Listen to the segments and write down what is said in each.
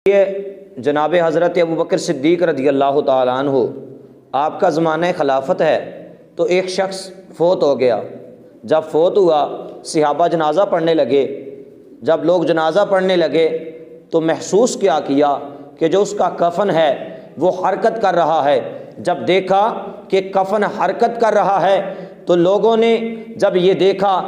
یہ جناب حضرت ابوبکر صدیق رضی اللہ تعالیٰ عنہ آپ کا زمانہ خلافت ہے، تو ایک شخص فوت ہو گیا۔ جب فوت ہوا صحابہ جنازہ پڑھنے لگے۔ جب لوگ جنازہ پڑھنے لگے تو محسوس کیا کہ جو اس کا کفن ہے وہ حرکت کر رہا ہے۔ جب دیکھا کہ کفن حرکت کر رہا ہے تو لوگوں نے جب یہ دیکھا،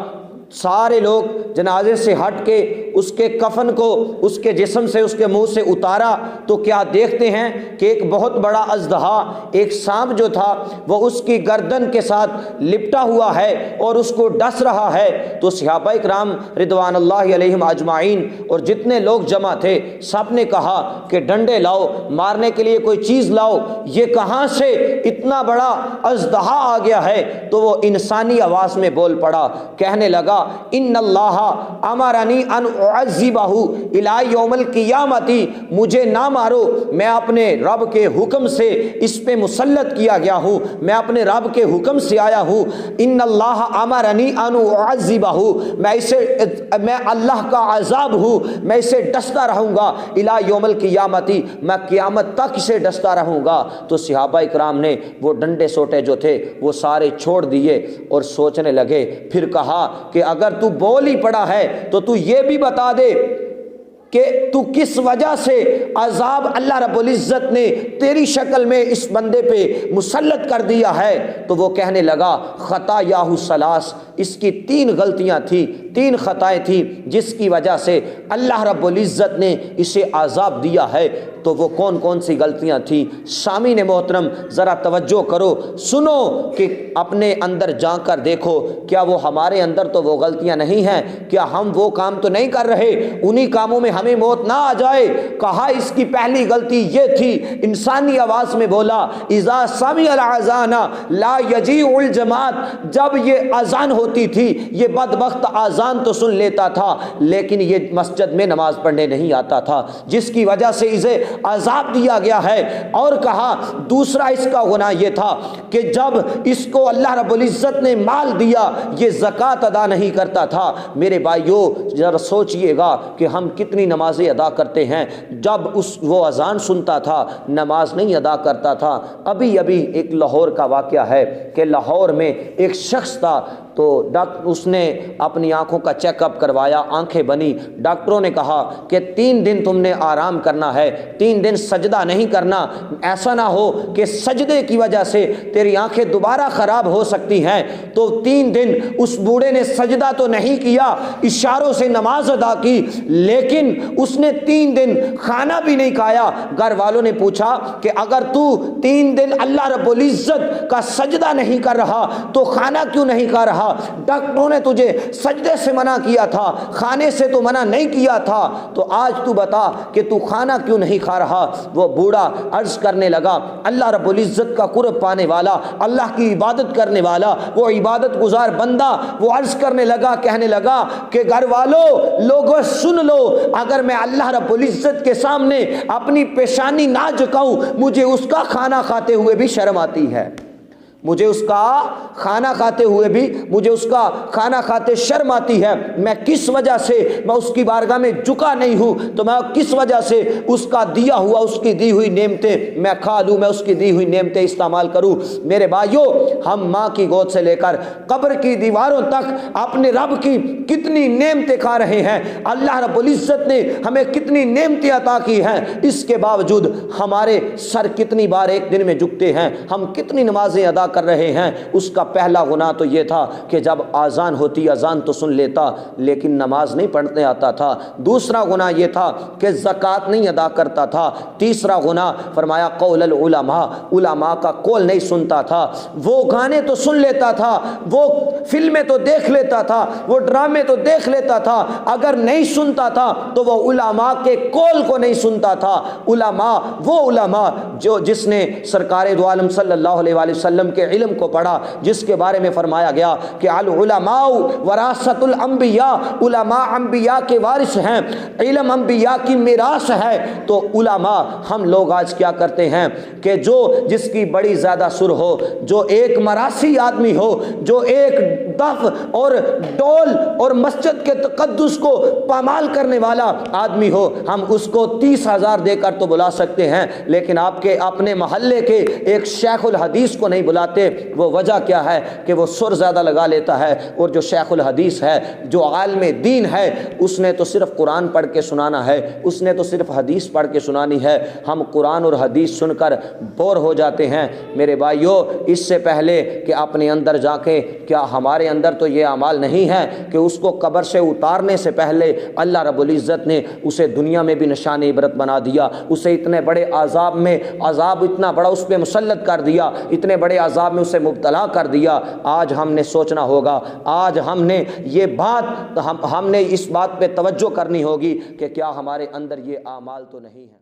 سارے لوگ جنازے سے ہٹ کے اس کے کفن کو اس کے جسم سے، اس کے منہ سے اتارا، تو کیا دیکھتے ہیں کہ ایک بہت بڑا اژدہا، ایک سانپ جو تھا وہ اس کی گردن کے ساتھ لپٹا ہوا ہے اور اس کو ڈس رہا ہے۔ تو صحابہ اکرام رضوان اللہ علیہم اجمعین اور جتنے لوگ جمع تھے سب نے کہا کہ ڈنڈے لاؤ، مارنے کے لیے کوئی چیز لاؤ، یہ کہاں سے اتنا بڑا اژدہا آ گیا ہے؟ تو وہ انسانی آواز میں بول پڑا، کہنے لگا ان اللہ امرنی ان اعذبہ الی یوم القیامت، مجھے نہ مارو، میں اپنے رب کے حکم سے اس پہ مسلط کیا گیا ہوں، میں اپنے رب کے حکم سے آیا ہوں۔ ان اللہ امرنی ان اعذبہ، میں اللہ کا عذاب ہوں، میں اسے ڈستا رہوں گا، الی یوم القیامت، میں قیامت تک اسے ڈستا رہوں گا۔ تو صحابہ اکرام نے وہ ڈنڈے سوٹے جو تھے وہ سارے چھوڑ دیے اور سوچنے لگے۔ پھر کہا کہ اگر تو بول ہی پڑا ہے تو تو یہ بھی بتا دے کہ تو کس وجہ سے عذاب اللہ رب العزت نے تیری شکل میں اس بندے پہ مسلط کر دیا ہے۔ تو وہ کہنے لگا خطایاہ ثلاث، اس کی 3 غلطیاں تھیں، 3 خطائیں تھیں جس کی وجہ سے اللہ رب العزت نے اسے عذاب دیا ہے۔ تو وہ کون کون سی غلطیاں تھیں؟ سامعین محترم ذرا توجہ کرو، سنو کہ اپنے اندر جا کر دیکھو، کیا وہ ہمارے اندر تو وہ غلطیاں نہیں ہیں؟ کیا ہم وہ کام تو نہیں کر رہے؟ انہی کاموں میں ہمیں موت نہ آ جائے؟ کہا اس کی پہلی غلطی یہ تھی، انسانی آواز میں بولا اذا سمع الاذان لا یجیع الجماعت، جب یہ اذان ہوتی تھی یہ بدبخت اذان تو سن لیتا تھا لیکن یہ مسجد میں نماز پڑھنے نہیں آتا تھا، جس کی وجہ سے اسے عذاب دیا گیا ہے۔ اور کہا دوسرا اس کا گناہ یہ تھا کہ جب اس کو اللہ رب العزت نے مال دیا یہ زکوٰۃ ادا نہیں کرتا تھا۔ میرے بھائیو ذرا سوچئے گا کہ ہم کتنی نمازیں ادا کرتے ہیں، جب وہ اذان سنتا تھا نماز نہیں ادا کرتا تھا۔ ابھی ایک لاہور کا واقعہ ہے کہ لاہور میں ایک شخص تھا، تو اس نے اپنی آنکھوں کا چیک اپ کروایا، آنکھیں بنی، ڈاکٹروں نے کہا کہ 3 دن تم نے آرام کرنا ہے، 3 دن سجدہ نہیں کرنا، ایسا نہ ہو کہ سجدے کی وجہ سے تیری آنکھیں دوبارہ خراب ہو سکتی ہیں۔ تو 3 دن اس بوڑھے نے سجدہ تو نہیں کیا، اشاروں سے نماز ادا کی، لیکن اس نے 3 دن کھانا بھی نہیں کھایا۔ گھر والوں نے پوچھا کہ اگر تو 3 دن اللہ رب العزت کا سجدہ نہیں کر رہا تو کھانا کیوں نہیں کھا رہا؟ ڈاکٹروں نے تجھے سجدے سے منع کیا تھا، کھانے سے تو منع نہیں کیا تھا، تو آج تو بتا کہ تو کھانا کیوں نہیں کھا رہا؟ وہ بوڑھا عرض کرنے لگا، اللہ رب العزت کا قرب پانے والا، اللہ کی عبادت کرنے والا، وہ عبادت گزار بندہ، وہ عرض کرنے لگا، کہنے لگا کہ گھر والوں لوگوں سن لو، اگر میں اللہ رب العزت کے سامنے اپنی پیشانی نہ جھکاؤں مجھے اس کا کھانا کھاتے ہوئے بھی شرم آتی ہے، مجھے اس کا کھانا کھاتے ہوئے بھی مجھے اس کا کھانا کھاتے شرم آتی ہے۔ میں کس وجہ سے میں اس کی بارگاہ میں جھکا نہیں ہوں، تو میں کس وجہ سے اس کا دیا ہوا، اس کی دی ہوئی نعمتیں میں کھا لوں، میں اس کی دی ہوئی نعمتیں استعمال کروں؟ میرے بھائیوں ہم ماں کی گود سے لے کر قبر کی دیواروں تک اپنے رب کی کتنی نعمتیں کھا رہے ہیں، اللہ رب العزت نے ہمیں کتنی نعمتیں عطا کی ہیں، اس کے باوجود ہمارے سر کتنی بار ایک دن میں جھکتے ہیں، ہم کتنی نمازیں ادا کر رہے ہیں۔ اس کا پہلا گناہ تو یہ تھا کہ جب اذان ہوتی اذان تو سن لیتا لیکن نماز نہیں پڑھنے آتا تھا۔ دوسرا گناہ یہ تھا کہ زکوٰۃ نہیں ادا کرتا تھا۔ تیسرا گناہ فرمایا قول العلماء، علماء کا قول نہیں سنتا تھا، وہ گانے تو سن لیتا تھا، وہ فلمیں تو دیکھ لیتا تھا، وہ ڈرامے تو دیکھ لیتا تھا، اگر نہیں سنتا تھا تو وہ علماء کے قول کو نہیں سنتا تھا۔ علماء وہ علماء جس نے سرکار دو عالم صلی اللہ علیہ وآلہ وسلم کے علم کو پڑھا، جس کے بارے میں فرمایا گیا کہ العلماء وراثت الانبیاء، علماء انبیاء کے وارث ہیں، علم انبیاء کی میراث ہے۔ تو علماء ہم لوگ آج کیا کرتے ہیں کہ جس کی بڑی زیادہ سر ہو، جو ایک مراثی آدمی ہو، جو ایک دف اور ڈول اور مسجد کے تقدس کو پامال کرنے والا آدمی ہو، ہم اس کو 30,000 دے کر تو بلا سکتے ہیں، لیکن آپ کے اپنے محلے کے ایک شیخ الحدیث کو نہیں بلاتے۔ وہ وجہ کیا ہے کہ وہ سر زیادہ لگا لیتا ہے، اور جو شیخ الحدیث ہے، جو عالم دین ہے، اس نے تو صرف قرآن پڑھ کے سنانا ہے، اس نے تو صرف حدیث پڑھ کے سنانی ہے۔ ہم قرآن اور حدیث سن کر بور ہو جاتے ہیں۔ میرے بھائیو، اس سے پہلے کہ اپنے اندر جا کے، کیا ہمارے اندر تو یہ اعمال نہیں ہے کہ اس کو قبر سے اتارنے سے پہلے اللہ رب العزت نے اسے دنیا میں بھی نشان عبرت بنا دیا، اسے اتنے بڑے عذاب میں، عذاب اتنا بڑا اس پہ مسلط کر دیا، اتنے بڑے عذاب میں اسے مبتلا کر دیا۔ آج ہم نے سوچنا ہوگا، آج ہم نے یہ بات، ہم نے اس بات پہ توجہ کرنی ہوگی کہ کیا ہمارے اندر یہ اعمال تو نہیں ہیں۔